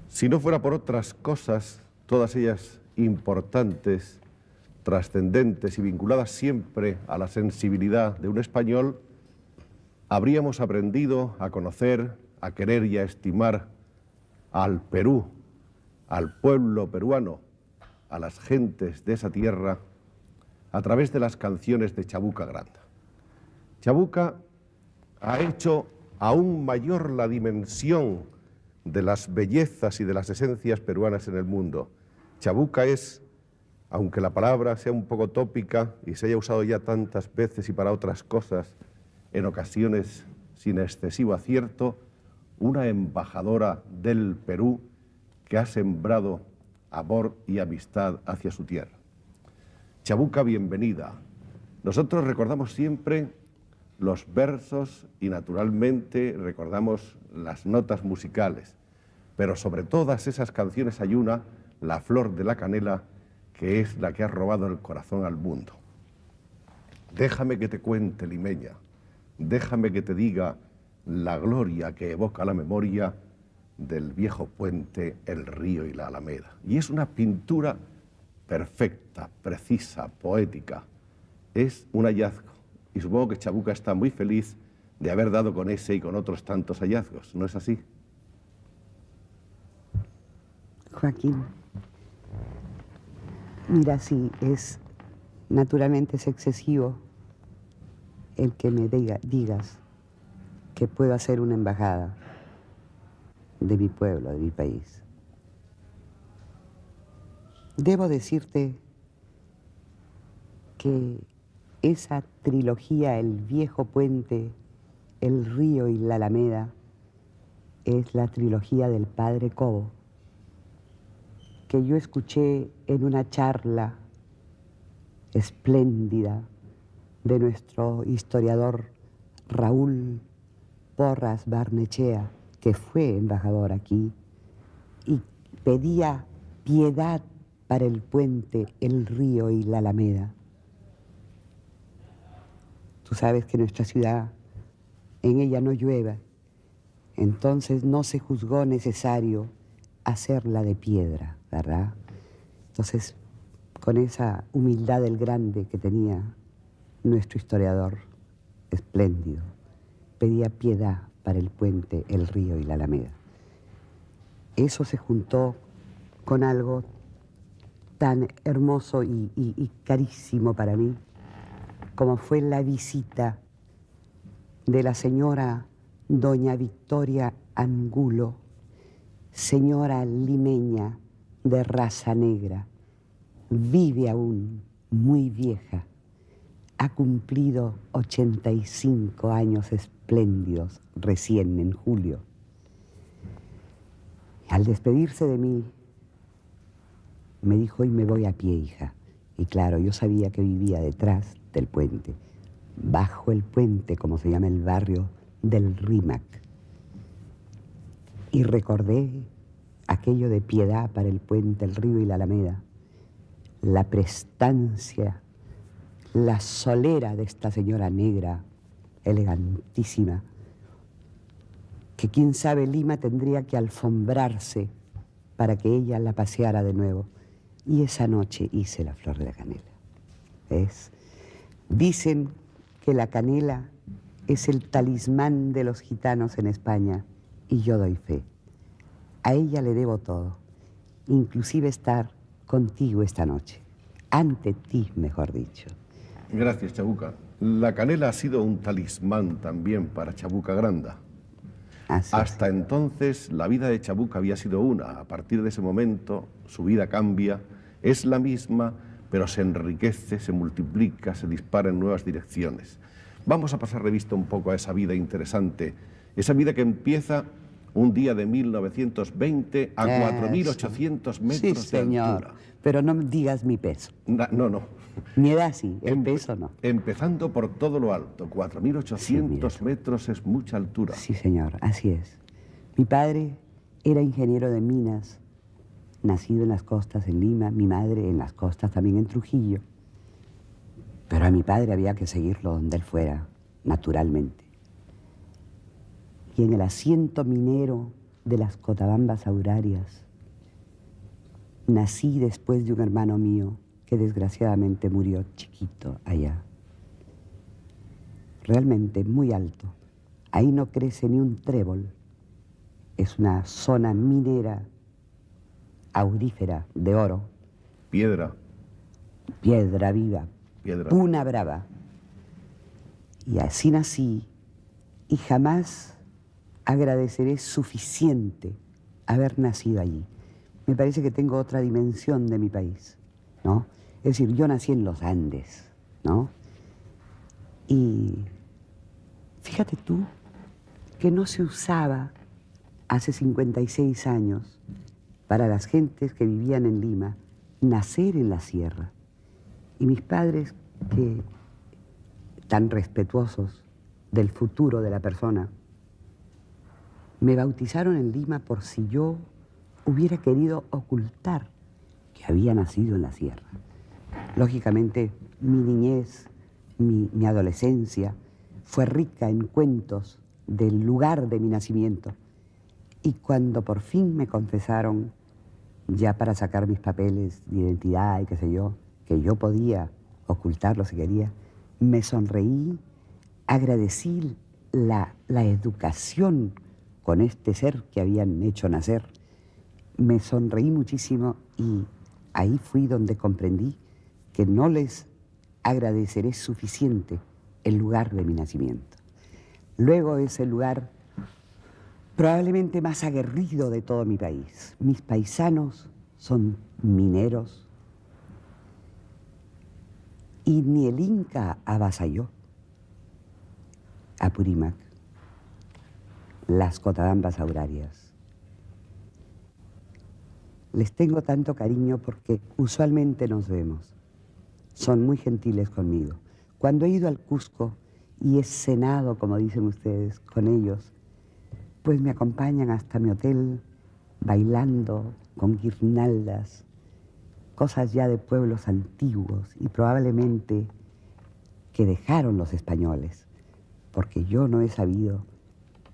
Si no fuera por otras cosas, todas ellas importantes, trascendentes y vinculadas siempre a la sensibilidad de un español, habríamos aprendido a conocer, a querer y a estimar al Perú, al pueblo peruano, a las gentes de esa tierra, a través de las canciones de Chabuca Granda. Chabuca ha hecho aún mayor la dimensión de las bellezas y de las esencias peruanas en el mundo. Chabuca es, aunque la palabra sea un poco tópica y se haya usado ya tantas veces y para otras cosas, en ocasiones sin excesivo acierto, una embajadora del Perú que ha sembrado amor y amistad hacia su tierra. Chabuca, bienvenida. Nosotros recordamos siempre los versos y naturalmente recordamos las notas musicales, pero sobre todas esas canciones hay una, La Flor de la Canela, que es la que ha robado el corazón al mundo. Déjame que te cuente, limeña, déjame que te diga la gloria que evoca la memoria del viejo puente, el río y la alameda. Y es una pintura perfecta, precisa, poética. Es un hallazgo. Y supongo que Chabuca está muy feliz de haber dado con ese y con otros tantos hallazgos. ¿No es así? Joaquín, mira, sí, naturalmente es excesivo el que me digas que puedo hacer una embajada de mi pueblo, de mi país. Debo decirte que esa trilogía, el viejo puente, el río y la alameda, es la trilogía del padre Cobo, que yo escuché en una charla espléndida de nuestro historiador Raúl Porras Barnechea, que fue embajador aquí, y pedía piedad para el puente, el río y la alameda. Tú sabes que nuestra ciudad, en ella no llueve, entonces no se juzgó necesario hacerla de piedra, ¿verdad? Entonces, con esa humildad del grande que tenía nuestro historiador espléndido, pedía piedad para el puente, el río y la alameda. Eso se juntó con algo tan hermoso y carísimo para mí, como fue la visita de la señora doña Victoria Angulo, señora limeña de raza negra, vive aún, muy vieja, ha cumplido 85 años espléndidos recién en julio. Al despedirse de mí, me dijo, hoy me voy a pie, hija. Y claro, yo sabía que vivía detrás del puente, bajo el puente, como se llama el barrio del Rímac. Y recordé aquello de piedad para el puente, el río y la alameda, la prestancia, la solera de esta señora negra, elegantísima, que quién sabe Lima tendría que alfombrarse para que ella la paseara de nuevo. Y esa noche hice la flor de la canela. ¿Ves? Dicen que la canela es el talismán de los gitanos en España, y yo doy fe. A ella le debo todo, inclusive estar contigo esta noche, ante ti, mejor dicho. Gracias, Chabuca. La canela ha sido un talismán también para Chabuca Granda. Hasta entonces la vida de Chabuca había sido una. A partir de ese momento su vida cambia, es la misma, pero se enriquece, se multiplica, se dispara en nuevas direcciones. Vamos a pasar revista un poco a esa vida interesante, esa vida que empieza un día de 1920 a 4.800 metros de altura. Pero no digas mi peso. No. Mi edad sí, el peso no. Empezando por todo lo alto, 4.800 metros es mucha altura. Sí, señor, así es. Mi padre era ingeniero de minas, nacido en las costas en Lima, mi madre en las costas también en Trujillo. Pero a mi padre había que seguirlo donde él fuera, naturalmente. Y en el asiento minero de las Cotabambas Aurarias. Nací después de un hermano mío que desgraciadamente murió chiquito allá. Realmente muy alto. Ahí no crece ni un trébol. Es una zona minera, aurífera, de oro. Piedra. Piedra viva. Piedra. Puna brava. Y así nací y jamás agradeceré suficiente haber nacido allí. Me parece que tengo otra dimensión de mi país, ¿no? Es decir, yo nací en los Andes, ¿no? Y fíjate tú que no se usaba hace 56 años para las gentes que vivían en Lima nacer en la sierra. Y mis padres, que tan respetuosos del futuro de la persona, me bautizaron en Lima por si yo hubiera querido ocultar que había nacido en la sierra. Lógicamente, mi niñez, mi adolescencia, fue rica en cuentos del lugar de mi nacimiento. Y cuando por fin me confesaron, ya para sacar mis papeles de identidad y qué sé yo, que yo podía ocultarlo si quería, me sonreí, agradecí la educación con este ser que habían hecho nacer. Me sonreí muchísimo y ahí fui donde comprendí que no les agradeceré suficiente el lugar de mi nacimiento. Luego es el lugar probablemente más aguerrido de todo mi país. Mis paisanos son mineros y ni el Inca avasalló a Purímac, las Cotabambas Aurarias. Les tengo tanto cariño porque usualmente nos vemos. Son muy gentiles conmigo. Cuando he ido al Cusco y he cenado, como dicen ustedes, con ellos, pues me acompañan hasta mi hotel bailando con guirnaldas, cosas ya de pueblos antiguos y probablemente que dejaron los españoles, porque yo no he sabido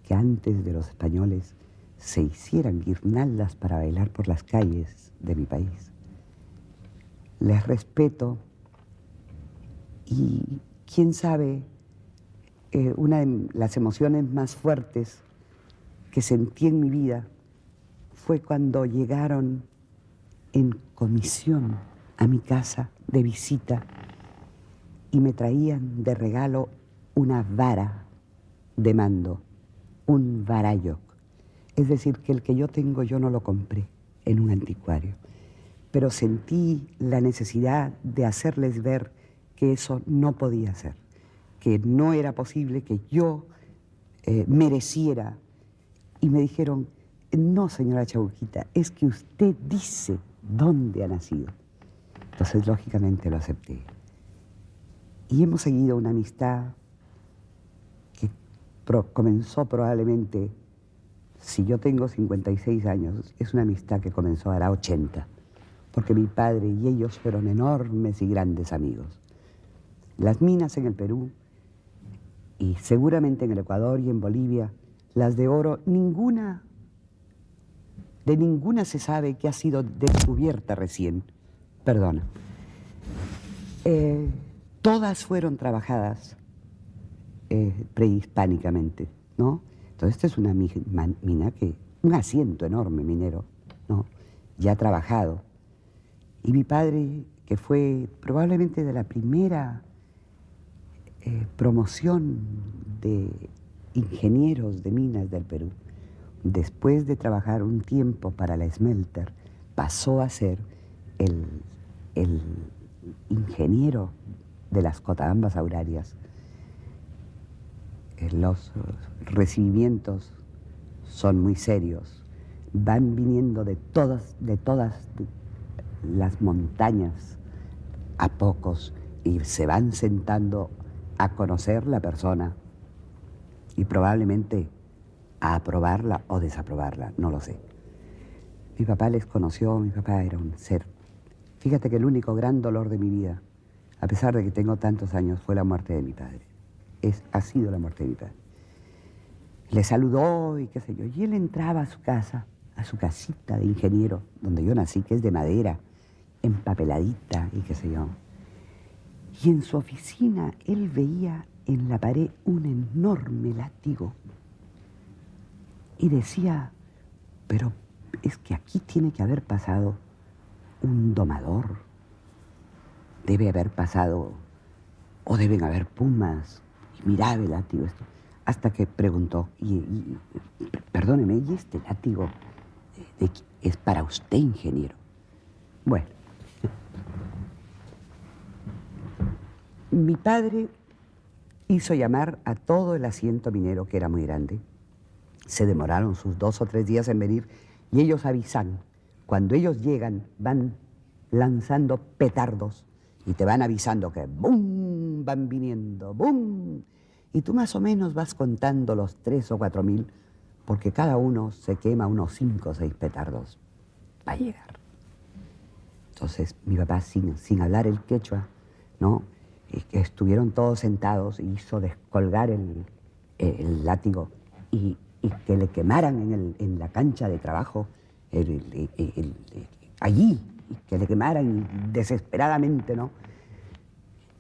que antes de los españoles se hicieran guirnaldas para bailar por las calles de mi país. Les respeto y quién sabe, una de las emociones más fuertes que sentí en mi vida fue cuando llegaron en comisión a mi casa de visita y me traían de regalo una vara de mando, un varayoc. Es decir, que el que yo tengo yo no lo compré en un anticuario, pero sentí la necesidad de hacerles ver que eso no podía ser, que no era posible que yo mereciera. Y me dijeron, no, señora Chauquita, es que usted dice dónde ha nacido. Entonces, lógicamente, lo acepté. Y hemos seguido una amistad que comenzó probablemente, si yo tengo 56 años, es una amistad que comenzó hará 80, porque mi padre y ellos fueron enormes y grandes amigos. Las minas en el Perú, y seguramente en el Ecuador y en Bolivia, las de oro, de ninguna se sabe que ha sido descubierta recién. Perdona. Todas fueron trabajadas prehispánicamente, ¿no? Entonces, esta es una mina que, un asiento enorme minero, ¿no? Ya trabajado. Y mi padre, que fue probablemente de la primera promoción de ingenieros de minas del Perú, después de trabajar un tiempo para la Smelter, pasó a ser el ingeniero de las Cotabambas Aurarias. Los recibimientos son muy serios. Van viniendo de todas las montañas a pocos y se van sentando a conocer la persona y probablemente a aprobarla o desaprobarla, no lo sé. Mi papá les conoció, mi papá era un ser. Fíjate que el único gran dolor de mi vida, a pesar de que tengo tantos años, fue la muerte de mi padre. Ha sido la muerte de mi padre. le saludó y qué sé yo. Y él entraba a su casa, a su casita de ingeniero, donde yo nací, que es de madera, empapeladita y qué sé yo. Y en su oficina él veía en la pared un enorme látigo. Y decía, pero es que aquí tiene que haber pasado un domador. Debe haber pasado, o deben haber pumas. Y miraba el látigo esto. Hasta que preguntó, perdóneme, ¿y este látigo es para usted, ingeniero? Bueno. Mi padre hizo llamar a todo el asiento minero, que era muy grande. Se demoraron sus 2 o 3 días en venir y ellos avisan. Cuando ellos llegan, van lanzando petardos y te van avisando que ¡bum! Van viniendo, ¡bum! Y tú más o menos vas contando los 3 o 4 mil, porque cada uno se quema unos 5 o 6 petardos para llegar. Entonces mi papá, sin hablar el quechua, ¿no? Estuvieron todos sentados y hizo descolgar el látigo y que le quemaran en la cancha de trabajo, allí, y que le quemaran desesperadamente, ¿no?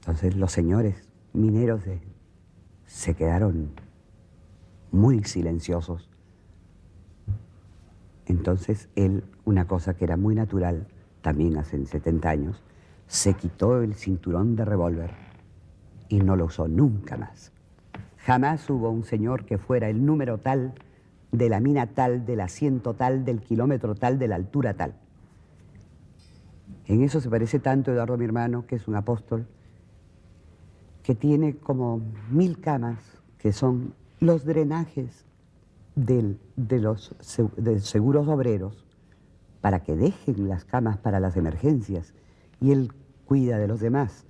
Entonces los señores mineros se quedaron muy silenciosos. Entonces él, una cosa que era muy natural, también hace 70 años, se quitó el cinturón de revólver y no lo usó nunca más. Jamás hubo un señor que fuera el número tal, de la mina tal, del asiento tal, del kilómetro tal, de la altura tal. En eso se parece tanto Eduardo, mi hermano, que es un apóstol, que tiene como 1000 camas, que son los drenajes de los seguros obreros, para que dejen las camas para las emergencias, y él cuida de los demás.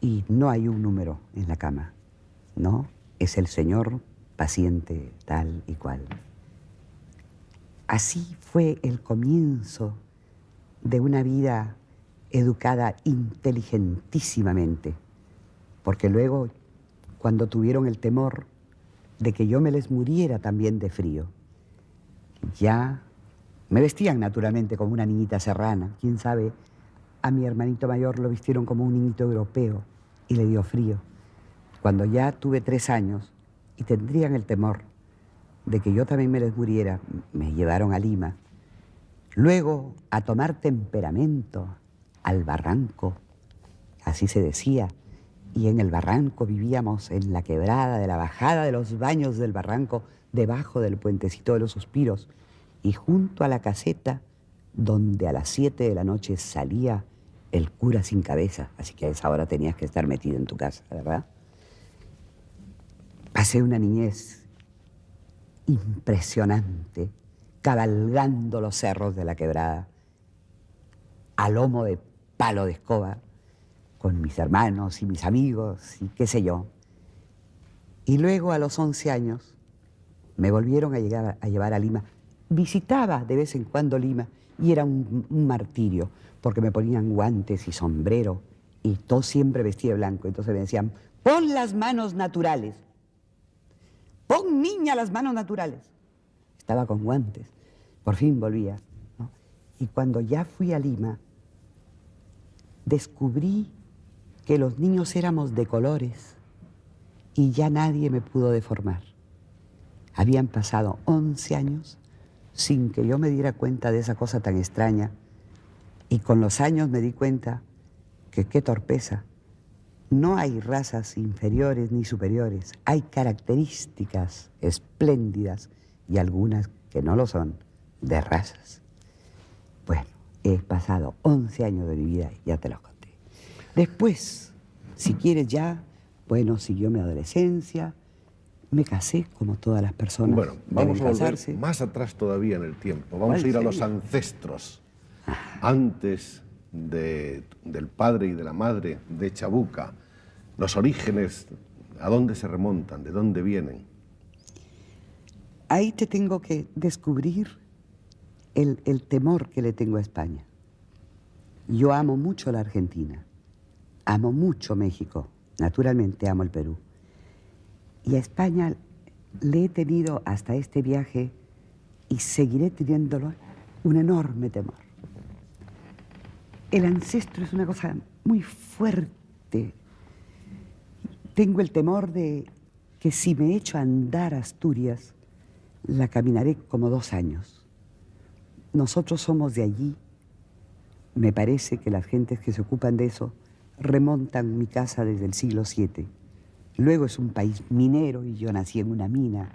Y no hay un número en la cama, ¿no? Es el señor paciente tal y cual. Así fue el comienzo de una vida educada inteligentísimamente, porque luego, cuando tuvieron el temor de que yo me les muriera también de frío, ya me vestían naturalmente como una niñita serrana. Quién sabe, a mi hermanito mayor lo vistieron como un niñito europeo y le dio frío. Cuando ya tuve 3 años y tendrían el temor de que yo también me les muriera, me llevaron a Lima. Luego a tomar temperamento al barranco, así se decía, y en el barranco vivíamos en la quebrada de la bajada de los baños del barranco, debajo del puentecito de los Suspiros, y junto a la caseta donde a las 7 de la noche salía el cura sin cabeza, así que a esa hora tenías que estar metido en tu casa, ¿verdad? Pasé una niñez impresionante, cabalgando los cerros de la quebrada, a lomo de palo de escoba, con mis hermanos y mis amigos y qué sé yo. Y luego a los 11 años me volvieron a llevar a Lima. Visitaba de vez en cuando Lima y era un martirio, porque me ponían guantes y sombrero y todo siempre vestía de blanco. Entonces me decían, pon las manos naturales. Pon, niña, las manos naturales. Estaba con guantes. Por fin volvía, ¿no? Y cuando ya fui a Lima, descubrí que los niños éramos de colores y ya nadie me pudo deformar. Habían pasado 11 años sin que yo me diera cuenta de esa cosa tan extraña, y con los años me di cuenta que qué torpeza. No hay razas inferiores ni superiores, hay características espléndidas y algunas que no lo son, de razas. Bueno, he pasado 11 años de mi vida, ya te los conté. Después, si quieres ya, bueno, siguió mi adolescencia, me casé como todas las personas. Bueno, vamos a volver casarse. más atrás todavía en el tiempo. Vamos a ir a los ancestros, antes del padre y de la madre de Chabuca. Los orígenes, ¿a dónde se remontan? ¿De dónde vienen? Ahí te tengo que descubrir el temor que le tengo a España. Yo amo mucho la Argentina, amo mucho México, naturalmente amo el Perú. Y a España le he tenido hasta este viaje y seguiré teniéndolo un enorme temor. El ancestro es una cosa muy fuerte. Tengo el temor de que si me echo a andar a Asturias, la caminaré como 2 años. Nosotros somos de allí. Me parece que las gentes que se ocupan de eso remontan mi casa desde el siglo VII. Luego es un país minero y yo nací en una mina.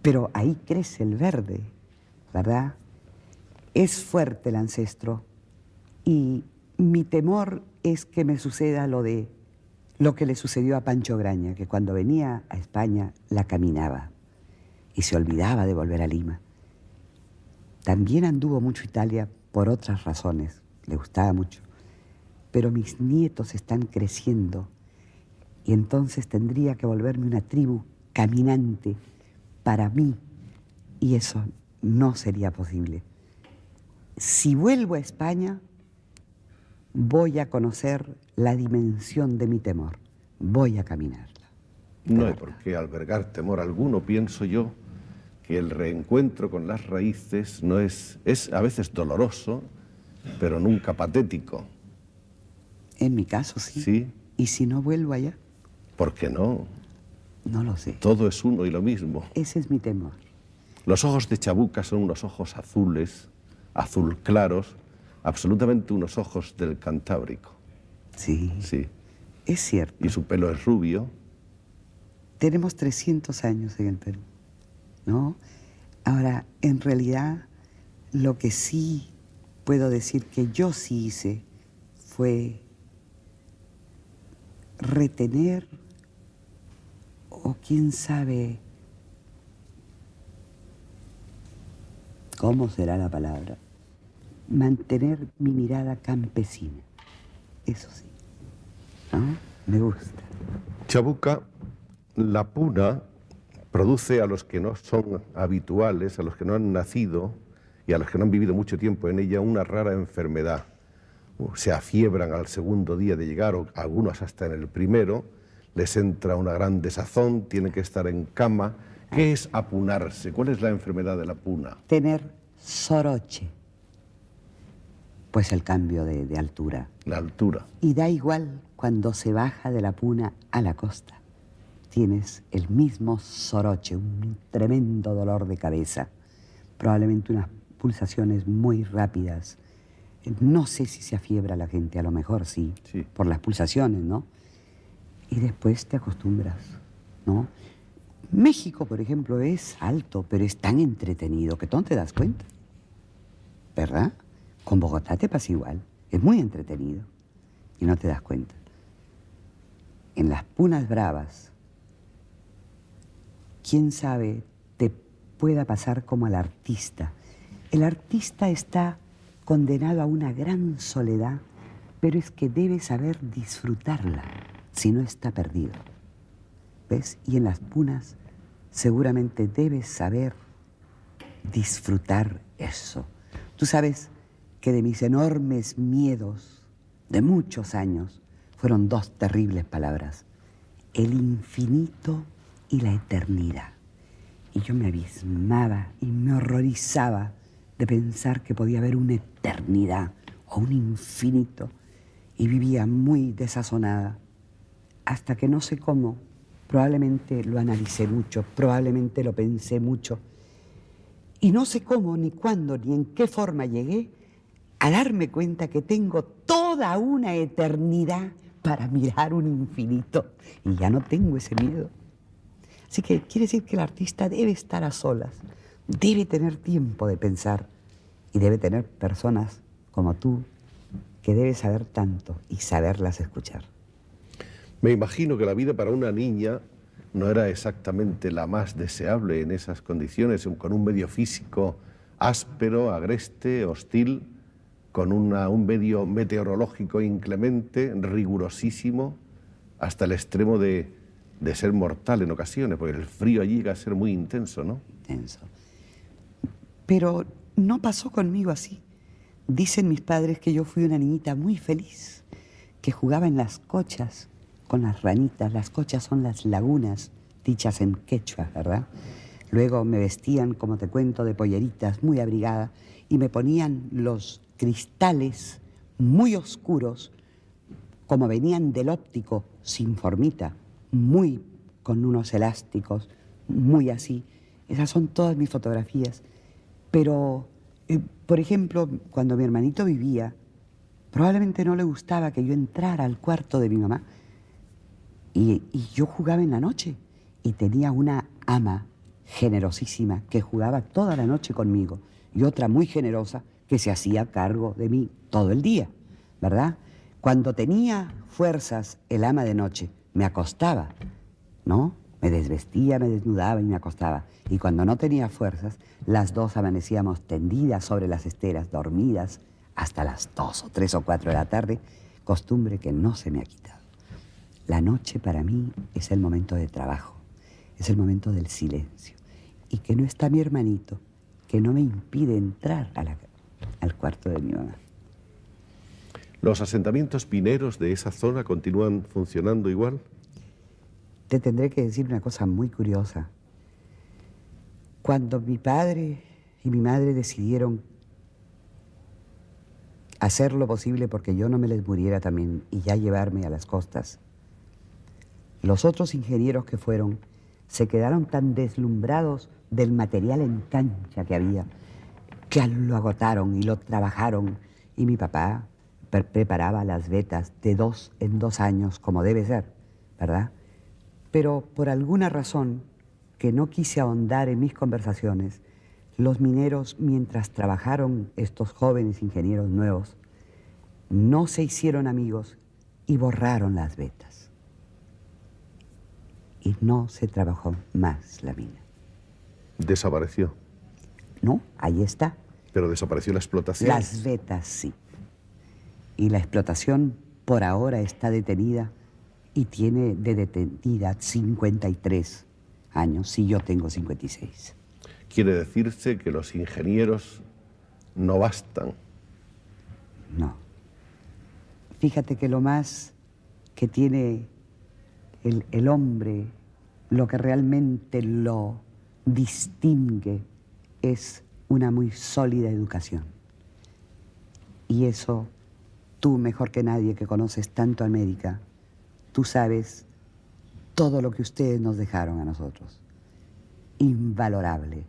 Pero ahí crece el verde, ¿verdad? Es fuerte el ancestro. Y mi temor es que me suceda lo que le sucedió a Pancho Graña, que cuando venía a España la caminaba y se olvidaba de volver a Lima. También anduvo mucho Italia por otras razones, le gustaba mucho. Pero mis nietos están creciendo y entonces tendría que volverme una tribu caminante para mí y eso no sería posible. Si vuelvo a España, voy a conocer la dimensión de mi temor. Voy a caminarla. No hay por qué albergar temor alguno. Pienso yo que el reencuentro con las raíces no es a veces doloroso, pero nunca patético. En mi caso, sí. Sí. ¿Y si no vuelvo allá? ¿Por qué no? No lo sé. Todo es uno y lo mismo. Ese es mi temor. Los ojos de Chabuca son unos ojos azules, azul claros, absolutamente unos ojos del Cantábrico. Sí. Sí. Es cierto. Y su pelo es rubio. Tenemos 300 años en el Perú, ¿no? Ahora, en realidad, lo que sí puedo decir que yo sí hice fue retener, o quién sabe cómo será la palabra, mantener mi mirada campesina. Eso sí, ¿no? Me gusta. Chabuca, la puna produce a los que no son habituales, a los que no han nacido y a los que no han vivido mucho tiempo en ella, una rara enfermedad. Se afiebran al segundo día de llegar, o algunos hasta en el primero, les entra una gran desazón, tienen que estar en cama. ¿Qué es apunarse? ¿Cuál es la enfermedad de la puna? Tener soroche, pues el cambio de altura. La altura. Y da igual cuando se baja de la puna a la costa. Tienes el mismo soroche, un tremendo dolor de cabeza, probablemente unas pulsaciones muy rápidas. No sé si se afiebra la gente, a lo mejor sí, por las pulsaciones, ¿no? Y después te acostumbras, ¿no? México, por ejemplo, es alto, pero es tan entretenido que tú no te das cuenta, ¿verdad? Con Bogotá te pasa igual, es muy entretenido y no te das cuenta. En las punas bravas, quién sabe, te pueda pasar como al artista. El artista está condenado a una gran soledad, pero es que debe saber disfrutarla, si no está perdido. ¿Ves? Y en las punas seguramente debes saber disfrutar eso. Tú sabes que de mis enormes miedos de muchos años fueron 2 terribles palabras: el infinito y la eternidad. Y yo me abismaba y me horrorizaba de pensar que podía haber una eternidad o un infinito, y vivía muy desazonada, hasta que no sé cómo, probablemente lo analicé mucho, probablemente lo pensé mucho, y no sé cómo, ni cuándo, ni en qué forma llegué a darme cuenta que tengo toda una eternidad para mirar un infinito, y ya no tengo ese miedo. Así que quiere decir que el artista debe estar a solas, debe tener tiempo de pensar y debe tener personas como tú que debe saber tanto y saberlas escuchar. Me imagino que la vida para una niña no era exactamente la más deseable en esas condiciones, con un medio físico áspero, agreste, hostil, con un medio meteorológico inclemente, rigurosísimo, hasta el extremo de ser mortal en ocasiones, porque el frío allí llega a ser muy intenso, ¿no? Intenso. Pero no pasó conmigo así. Dicen mis padres que yo fui una niñita muy feliz, que jugaba en las cochas con las ranitas. Las cochas son las lagunas dichas en quechua, ¿verdad? Luego me vestían, como te cuento, de polleritas, muy abrigada, y me ponían los cristales muy oscuros, como venían del óptico, sin formita, muy con unos elásticos, muy así. Esas son todas mis fotografías. Pero, por ejemplo, cuando mi hermanito vivía, probablemente no le gustaba que yo entrara al cuarto de mi mamá. Y yo jugaba en la noche y tenía una ama generosísima que jugaba toda la noche conmigo y otra muy generosa que se hacía cargo de mí todo el día, ¿verdad? Cuando tenía fuerzas el ama de noche me acostaba, ¿no? Me desvestía, me desnudaba y me acostaba. Y cuando no tenía fuerzas, las dos amanecíamos tendidas sobre las esteras, dormidas hasta las 2 o 3 o 4 de la tarde, costumbre que no se me ha quitado. La noche para mí es el momento de trabajo, es el momento del silencio. Y que no está mi hermanito, que no me impide entrar al cuarto de mi mamá. ¿Los asentamientos mineros de esa zona continúan funcionando igual? Te tendré que decir una cosa muy curiosa. Cuando mi padre y mi madre decidieron hacer lo posible porque yo no me les muriera también y ya llevarme a las costas, los otros ingenieros que fueron se quedaron tan deslumbrados del material en cancha que había, que lo agotaron y lo trabajaron. Y mi papá preparaba las vetas de 2 en 2 años, como debe ser, ¿verdad? Pero por alguna razón que no quise ahondar en mis conversaciones, los mineros, mientras trabajaron estos jóvenes ingenieros nuevos, no se hicieron amigos y borraron las vetas. Y no se trabajó más la mina. Desapareció. No, ahí está. Pero desapareció la explotación. Las vetas sí. Y la explotación por ahora está detenida y tiene de detenida 53 años, si yo tengo 56. Quiere decirse que los ingenieros no bastan. No. Fíjate que lo más que tiene el hombre, lo que realmente lo distingue, es una muy sólida educación. Y eso, tú mejor que nadie que conoces tanto América, tú sabes todo lo que ustedes nos dejaron a nosotros. Invalorable.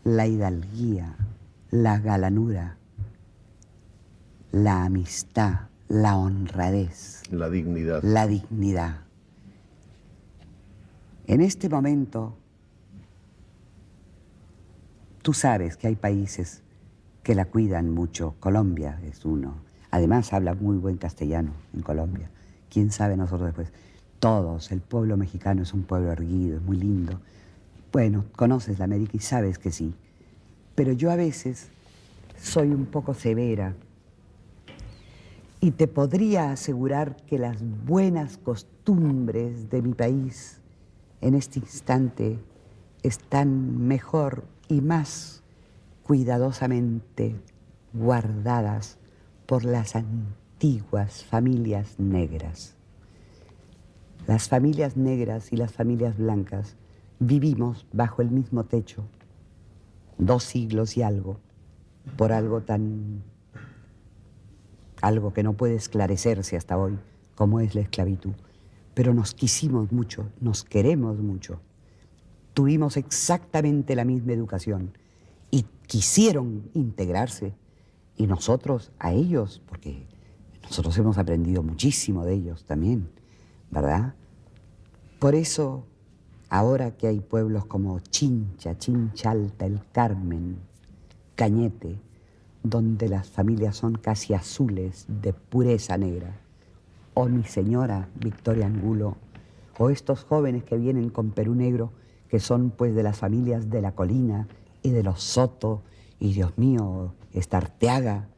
La hidalguía, la galanura, la amistad, la honradez. La dignidad. La dignidad. En este momento, tú sabes que hay países que la cuidan mucho. Colombia es uno. Además, habla muy buen castellano en Colombia. ¿Quién sabe nosotros después? Todos, el pueblo mexicano es un pueblo erguido, es muy lindo. Bueno, conoces la América y sabes que sí. Pero yo a veces soy un poco severa y te podría asegurar que las buenas costumbres de mi país en este instante están mejor y más cuidadosamente guardadas por las antiguas familias negras. Las familias negras y las familias blancas vivimos bajo el mismo techo 2 siglos y algo, por algo que no puede esclarecerse hasta hoy, como es la esclavitud. Pero nos quisimos mucho, nos queremos mucho. Tuvimos exactamente la misma educación y quisieron integrarse. Y nosotros a ellos, porque nosotros hemos aprendido muchísimo de ellos también, ¿verdad? Por eso, ahora que hay pueblos como Chincha, Chinchalta, El Carmen, Cañete, donde las familias son casi azules de pureza negra, o mi señora Victoria Angulo, o estos jóvenes que vienen con Perú Negro, que son pues de las familias de la Colina y de los Soto, y Dios mío, esta Arteaga,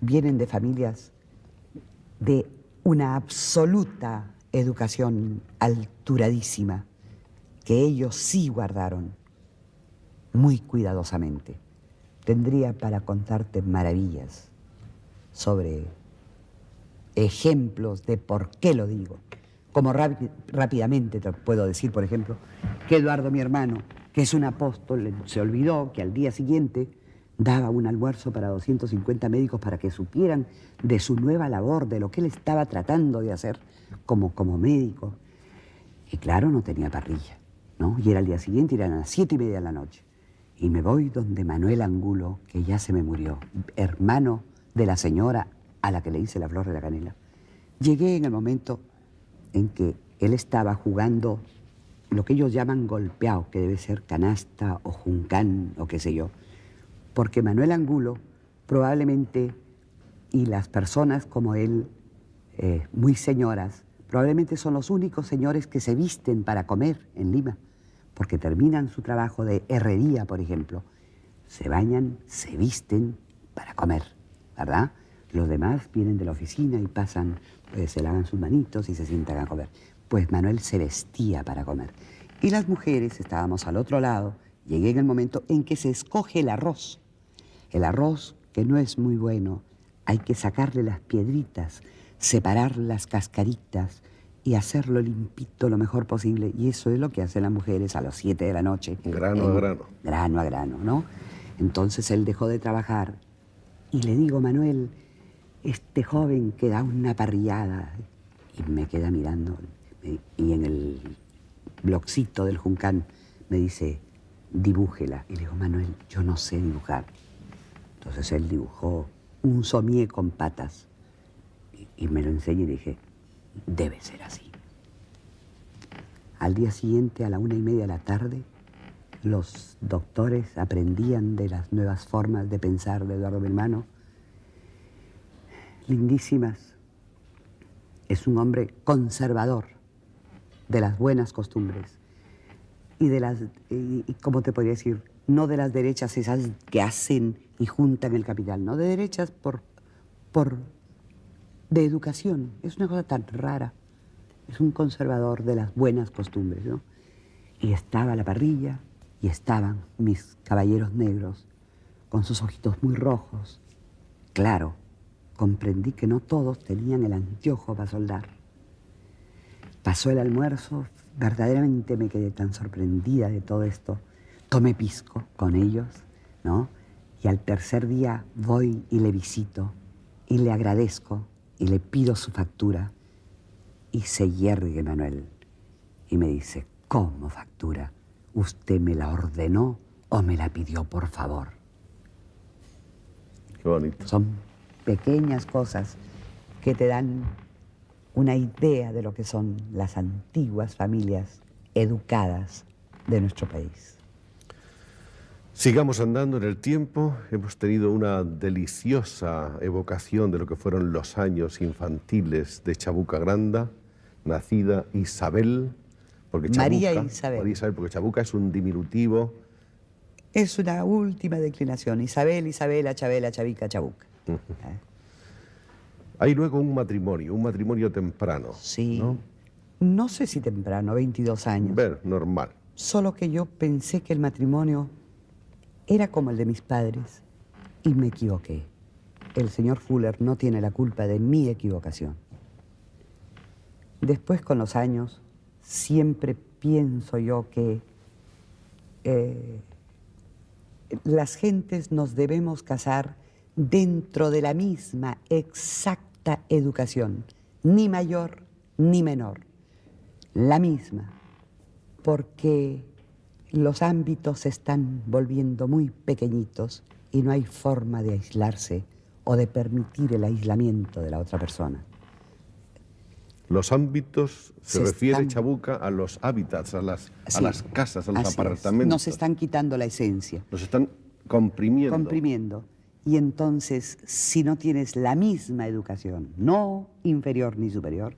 vienen de familias de una absoluta educación alturadísima, que ellos sí guardaron muy cuidadosamente. Tendría para contarte maravillas sobre ejemplos de por qué lo digo, Como rápidamente te puedo decir, por ejemplo, que Eduardo, mi hermano, que es un apóstol, se olvidó que al día siguiente daba un almuerzo para 250 médicos para que supieran de su nueva labor, de lo que él estaba tratando de hacer como médico. Y claro, no tenía parrilla, ¿no? Y era el día siguiente, eran a las 7:30 de la noche. Y me voy donde Manuel Angulo, que ya se me murió, hermano de la señora a la que le hice la flor de la canela. Llegué en el momento en que él estaba jugando lo que ellos llaman golpeado, que debe ser canasta o juncán o qué sé yo. Porque Manuel Angulo probablemente, y las personas como él, muy señoras, probablemente son los únicos señores que se visten para comer en Lima, porque terminan su trabajo de herrería, por ejemplo, se bañan, se visten para comer, ¿verdad? Los demás vienen de la oficina y pasan, se lavan sus manitos y se sientan a comer. Pues Manuel se vestía para comer. Y las mujeres, estábamos al otro lado, llegué en el momento en que se escoge el arroz. El arroz, que no es muy bueno, hay que sacarle las piedritas, separar las cascaritas y hacerlo limpito lo mejor posible. Y eso es lo que hacen las mujeres a las 7 de la noche. Grano a grano. Grano a grano, ¿no? Entonces él dejó de trabajar y le digo, Manuel, este joven que da una parrillada, y me queda mirando, y en el bloccito del Juncán me dice, dibújela. Y le digo, Manuel, yo no sé dibujar. Entonces él dibujó un somier con patas y me lo enseñé y dije, debe ser así. Al día siguiente, a la 1:30 de la tarde, los doctores aprendían de las nuevas formas de pensar de Eduardo, mi hermano, lindísimas. Es un hombre conservador de las buenas costumbres y de las, ¿cómo te podría decir? No de las derechas esas que hacen y juntan el capital, no, de derechas de educación. Es una cosa tan rara. Es un conservador de las buenas costumbres, ¿no? Y estaba la parrilla y estaban mis caballeros negros con sus ojitos muy rojos. Claro, comprendí que no todos tenían el anteojo para soldar. Pasó el almuerzo, verdaderamente me quedé tan sorprendida de todo esto. Tomé pisco con ellos, ¿no? Y al tercer día voy y le visito y le agradezco y le pido su factura. Y se yergue Manuel y me dice, ¿cómo factura? ¿Usted me la ordenó o me la pidió por favor? Qué bonito. Son pequeñas cosas que te dan una idea de lo que son las antiguas familias educadas de nuestro país. Sigamos andando en el tiempo. Hemos tenido una deliciosa evocación de lo que fueron los años infantiles de Chabuca Granda, nacida Isabel, porque Chabuca, María Isabel. María Isabel, porque Chabuca es un diminutivo. Es una última declinación. Isabel, Isabela, Chabela, Chavica, Chabuca. Hay luego un matrimonio temprano. Sí. ¿No? No sé si temprano, 22 años. Ver, normal. Solo que yo pensé que el matrimonio era como el de mis padres y me equivoqué. El señor Fuller no tiene la culpa de mi equivocación. Después, con los años, siempre pienso yo que las gentes nos debemos casar dentro de la misma exacta educación, ni mayor ni menor, la misma, porque los ámbitos se están volviendo muy pequeñitos y no hay forma de aislarse o de permitir el aislamiento de la otra persona. Los ámbitos, se refiere están... Chabuca a los hábitats, a las casas, a los así apartamentos. es. Nos están quitando la esencia. Nos están comprimiendo. Comprimiendo. Y entonces, si no tienes la misma educación, no inferior ni superior,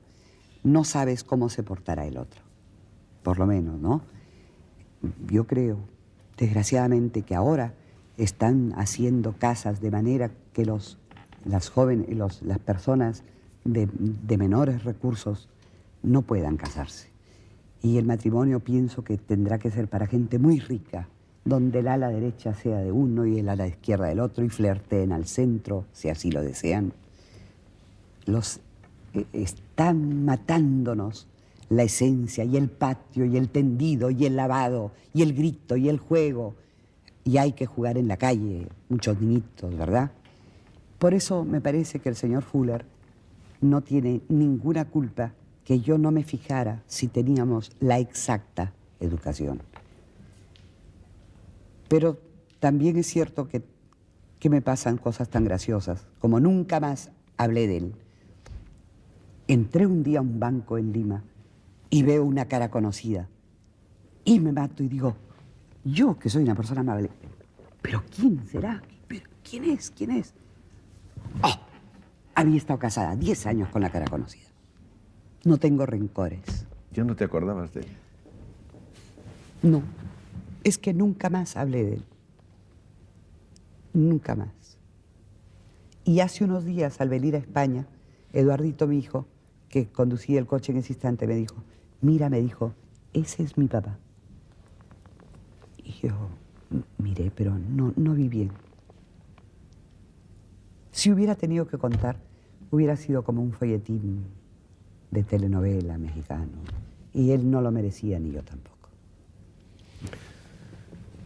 no sabes cómo se portará el otro. Por lo menos, ¿no? Yo creo, desgraciadamente, que ahora están haciendo casas de manera que las jóvenes, las personas de menores recursos no puedan casarse. Y el matrimonio pienso que tendrá que ser para gente muy rica, donde el ala derecha sea de uno y el ala izquierda del otro y flirteen al centro, si así lo desean. Están matándonos la esencia y el patio y el tendido y el lavado y el grito y el juego. Y hay que jugar en la calle, muchos niñitos, ¿verdad? Por eso me parece que el señor Fuller no tiene ninguna culpa que yo no me fijara si teníamos la exacta educación. Pero también es cierto que me pasan cosas tan graciosas, como nunca más hablé de él. Entré un día a un banco en Lima y veo una cara conocida y me mato y digo, yo que soy una persona amable, ¿pero quién será? ¿Pero quién es? ¿Quién es? ¡Oh! Había estado casada 10 años con la cara conocida. No tengo rencores. ¿Ya no te acordabas de él? No, es que nunca más hablé de él. Nunca más. Y hace unos días, al venir a España, Eduardito, mi hijo, que conducía el coche en ese instante, me dijo, mira, me dijo, ese es mi papá. Y yo miré, pero no vi bien. Si hubiera tenido que contar, hubiera sido como un folletín de telenovela mexicano. Y él no lo merecía, ni yo tampoco.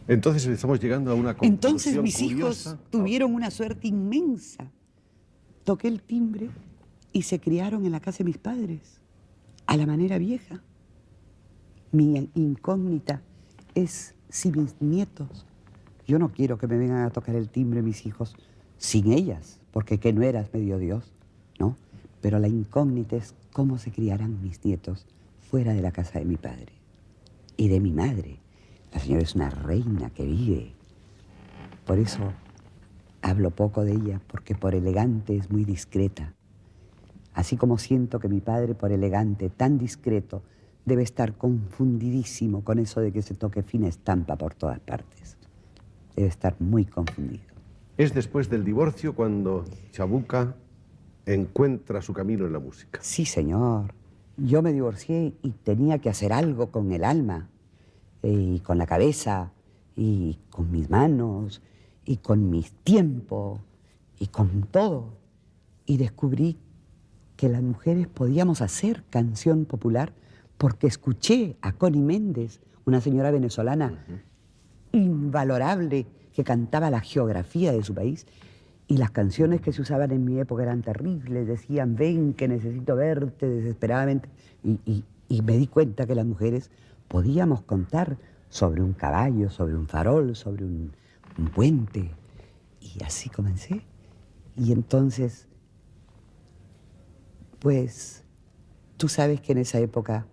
Entonces estamos llegando a una conclusión Entonces mis curiosa. hijos tuvieron una suerte inmensa. Toqué el timbre y se criaron en la casa de mis padres, a la manera vieja. Mi incógnita es si mis nietos, yo no quiero que me vengan a tocar el timbre mis hijos sin ellas, porque que no eras medio Dios, ¿no? Pero la incógnita es cómo se criarán mis nietos fuera de la casa de mi padre y de mi madre. La señora es una reina que vive. Por eso hablo poco de ella, porque por elegante es muy discreta. Así como siento que mi padre, por elegante, tan discreto, debe estar confundidísimo con eso de que se toque fina estampa por todas partes. Debe estar muy confundido. Es después del divorcio cuando Chabuca encuentra su camino en la música. Sí, señor. Yo me divorcié y tenía que hacer algo con el alma, y con la cabeza, y con mis manos, y con mi tiempo, y con todo. Y descubrí que las mujeres podíamos hacer canción popular porque escuché a Connie Méndez, una señora venezolana invalorable que cantaba la geografía de su país, y las canciones que se usaban en mi época eran terribles, decían, ven que necesito verte desesperadamente, y me di cuenta que las mujeres podíamos contar sobre un caballo, sobre un farol, sobre un puente, y así comencé. Y entonces, pues, tú sabes que en esa época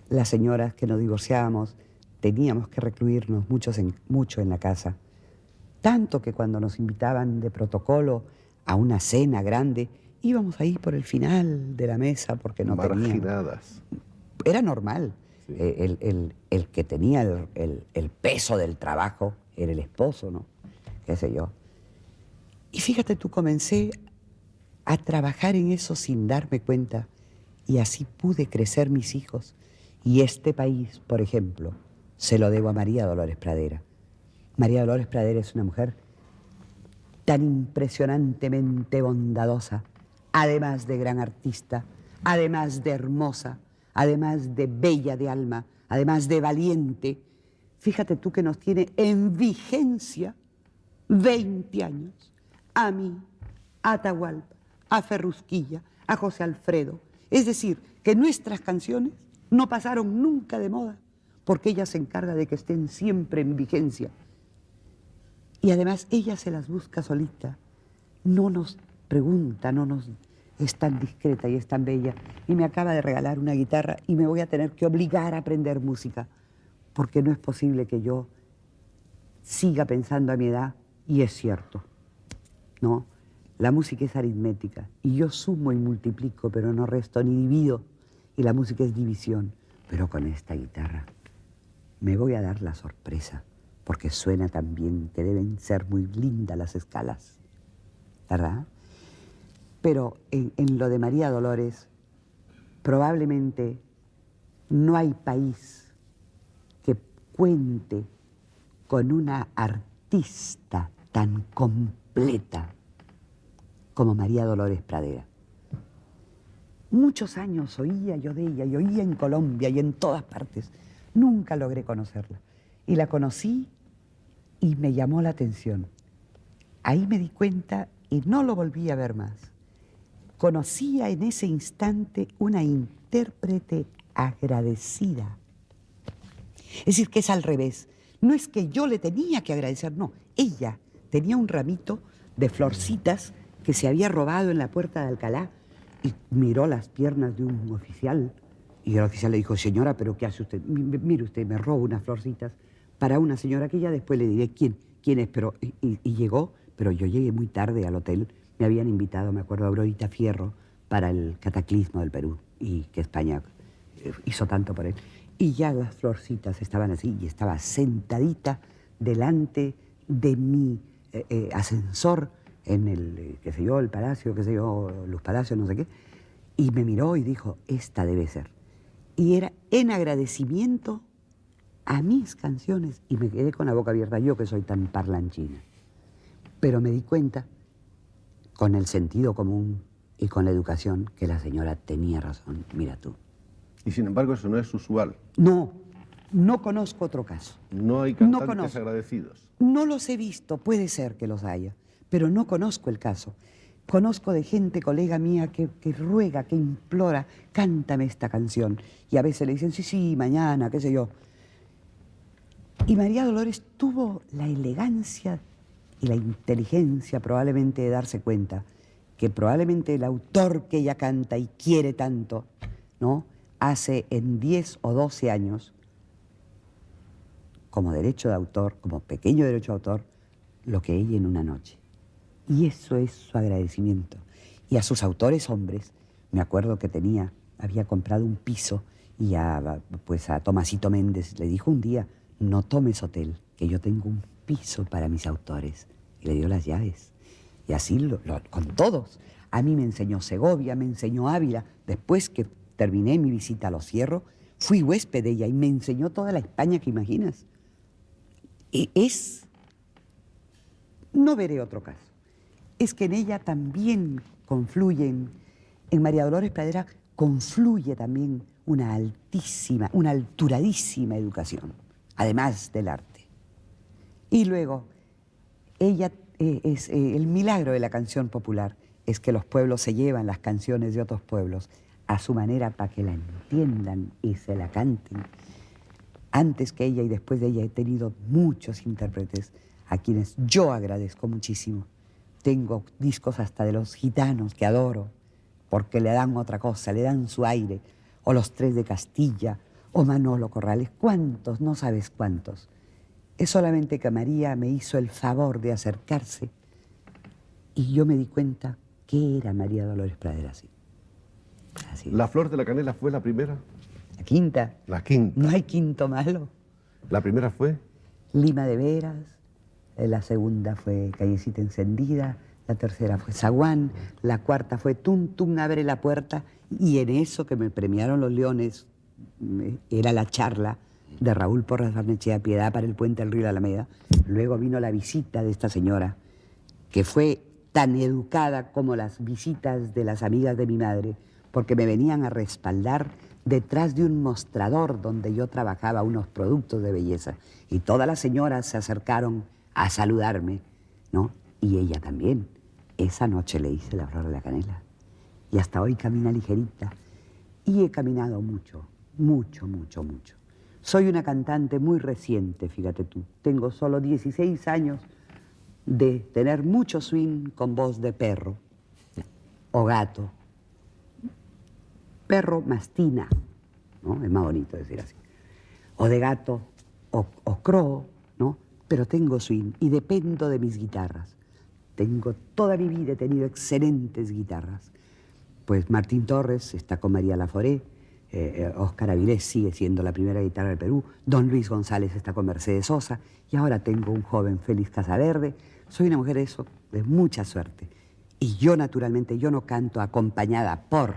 las señoras que nos divorciábamos teníamos que recluirnos mucho en la casa. Tanto que cuando nos invitaban de protocolo a una cena grande, íbamos ahí por el final de la mesa porque no teníamos. Marginadas. Era normal. Sí. El que tenía el peso del trabajo era el esposo, ¿no? Qué sé yo. Y fíjate tú, comencé a trabajar en eso sin darme cuenta, y así pude crecer mis hijos. Y este país, por ejemplo, se lo debo a María Dolores Pradera. María Dolores Pradera es una mujer tan impresionantemente bondadosa, además de gran artista, además de hermosa, además de bella de alma, además de valiente. Fíjate tú que nos tiene en vigencia 20 años. A mí, a Atahualpa, a Ferrusquilla, a José Alfredo. Es decir, que nuestras canciones no pasaron nunca de moda, porque ella se encarga de que estén siempre en vigencia. Y además ella se las busca solita, no nos pregunta, es tan discreta y es tan bella. Y me acaba de regalar una guitarra y me voy a tener que obligar a aprender música, porque no es posible que yo siga pensando a mi edad, y es cierto, ¿no? La música es aritmética, y yo sumo y multiplico, pero no resto ni divido, y la música es división. Pero con esta guitarra me voy a dar la sorpresa, porque suena tan bien que deben ser muy lindas las escalas, ¿verdad? Pero en lo de María Dolores, probablemente no hay país que cuente con una artista tan completa como María Dolores Pradera. Muchos años oía yo de ella, y oía en Colombia y en todas partes. Nunca logré conocerla. Y la conocí y me llamó la atención. Ahí me di cuenta y no lo volví a ver más. Conocía en ese instante una intérprete agradecida. Es decir, que es al revés. No es que yo le tenía que agradecer, no. Ella tenía un ramito de florcitas que se había robado en la puerta de Alcalá y miró las piernas de un oficial. Y el oficial le dijo, señora, ¿pero qué hace usted? Mire usted, me robo unas florcitas para una señora que ya después le diré quién es. Pero, y llegó, pero yo llegué muy tarde al hotel. Me habían invitado, me acuerdo, a Aurorita Fierro para el cataclismo del Perú y que España hizo tanto por él. Y ya las florcitas estaban así y estaba sentadita delante de mi ascensor en el, qué sé yo, el Palacio, qué sé yo, los Palacios, no sé qué. Y me miró y dijo, esta debe ser. Y era en agradecimiento a mis canciones. Y me quedé con la boca abierta, yo que soy tan parlanchina. Pero me di cuenta, con el sentido común y con la educación, que la señora tenía razón. Mira tú. Y sin embargo eso no es usual. No, no conozco otro caso. No hay cantantes agradecidos. No los he visto, puede ser que los haya, pero no conozco el caso. Conozco de gente, colega mía, que ruega, que implora, cántame esta canción. Y a veces le dicen, sí, mañana, qué sé yo. Y María Dolores tuvo la elegancia y la inteligencia probablemente de darse cuenta que probablemente el autor que ella canta y quiere tanto, ¿no?, hace en 10 o 12 años, como derecho de autor, como pequeño derecho de autor, lo que ella en una noche. Y eso es su agradecimiento. Y a sus autores hombres, me acuerdo que había comprado un piso y a Tomasito Méndez le dijo un día, no tomes hotel, que yo tengo un piso para mis autores. Y le dio las llaves. Y así con todos. A mí me enseñó Segovia, me enseñó Ávila. Después que terminé mi visita a Los Cierros, fui huésped de ella y me enseñó toda la España que imaginas. No veré otro caso. Es que en ella también confluyen, en María Dolores Pradera confluye también una alturadísima educación, además del arte. Y luego, ella el milagro de la canción popular es que los pueblos se llevan las canciones de otros pueblos a su manera para que la entiendan y se la canten. Antes que ella y después de ella he tenido muchos intérpretes a quienes yo agradezco muchísimo. Tengo discos hasta de los gitanos que adoro, porque le dan otra cosa, le dan su aire. O los Tres de Castilla, o Manolo Corrales. ¿Cuántos? No sabes cuántos. Es solamente que María me hizo el favor de acercarse y yo me di cuenta que era María Dolores Pradera así. ¿La Flor de la Canela fue la primera? La quinta. La quinta. No hay quinto malo. ¿La primera fue? Lima de Veras. La segunda fue Callecita Encendida. La tercera fue Zaguán. La cuarta fue Tum Tum Abre la Puerta. Y en eso que me premiaron los Leones era la charla de Raúl Porras Barnechea, Piedad para el Puente del Río de la Alameda. Luego vino la visita de esta señora, que fue tan educada como las visitas de las amigas de mi madre, porque me venían a respaldar detrás de un mostrador donde yo trabajaba unos productos de belleza. Y todas las señoras se acercaron a saludarme, ¿no? Y ella también. Esa noche le hice La Flor de la Canela. Y hasta hoy camina ligerita. Y he caminado mucho, mucho, mucho, mucho. Soy una cantante muy reciente, fíjate tú. Tengo solo 16 años de tener mucho swing con voz de perro o gato. Perro mastina, ¿no? Es más bonito decir así. O de gato o crow, ¿no? Pero tengo swing y dependo de mis guitarras. Toda mi vida he tenido excelentes guitarras. Pues Martín Torres está con María Laforé, Óscar Avilés sigue siendo la primera guitarra del Perú, Don Luis González está con Mercedes Sosa y ahora tengo un joven Félix Casaverde. Soy una mujer de mucha suerte. Y yo naturalmente, yo no canto acompañada por,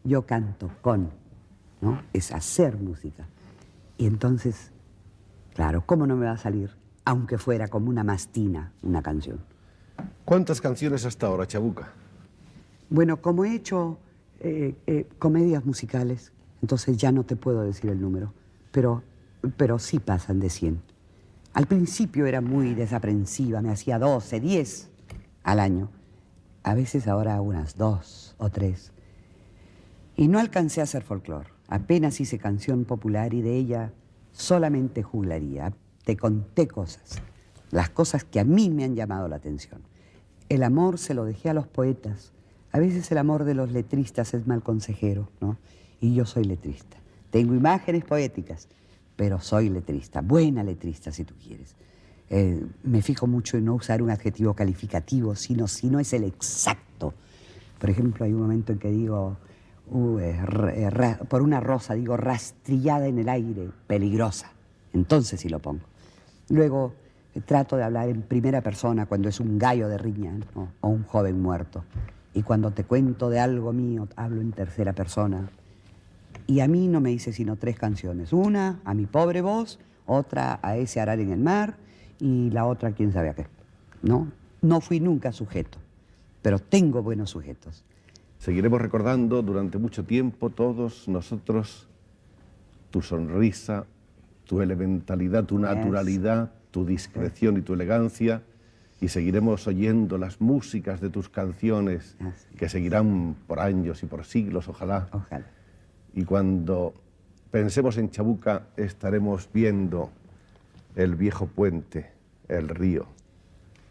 yo canto con, ¿no? Es hacer música. Y entonces, claro, ¿cómo no me va a salir? Aunque fuera como una mastina, una canción. ¿Cuántas canciones hasta ahora, Chabuca? Bueno, como he hecho comedias musicales, entonces ya no te puedo decir el número, pero sí pasan de 100. Al principio era muy desaprensiva, me hacía 12, 10 al año. A veces ahora unas 2 o 3. Y no alcancé a hacer folclore. Apenas hice canción popular y de ella solamente juglaría. Te conté cosas, las cosas que a mí me han llamado la atención. El amor se lo dejé a los poetas. A veces el amor de los letristas es mal consejero, ¿no? Y yo soy letrista. Tengo imágenes poéticas, pero soy letrista, buena letrista si tú quieres. Me fijo mucho en no usar un adjetivo calificativo, sino si no es el exacto. Por ejemplo, hay un momento en que digo, por una rosa, digo rastrillada en el aire, peligrosa. Entonces sí lo pongo. Luego trato de hablar en primera persona cuando es un gallo de riña, ¿no? O un joven muerto. Y cuando te cuento de algo mío, hablo en tercera persona. Y a mí no me hice sino 3 canciones. Una, a mi pobre voz, otra, a ese arar en el mar, y la otra, quién sabe a qué. ¿No? No fui nunca sujeto, pero tengo buenos sujetos. Seguiremos recordando durante mucho tiempo todos nosotros tu sonrisa, tu elementalidad, tu naturalidad, tu discreción y tu elegancia, y seguiremos oyendo las músicas de tus canciones que seguirán por años y por siglos, ojalá. Ojalá. Y cuando pensemos en Chabuca estaremos viendo el viejo puente, el río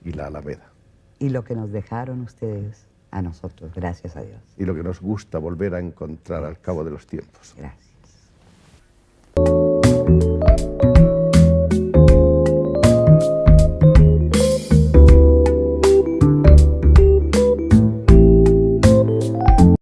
y la Alameda. Y lo que nos dejaron ustedes a nosotros, gracias a Dios. Y lo que nos gusta volver a encontrar al cabo de los tiempos. Gracias.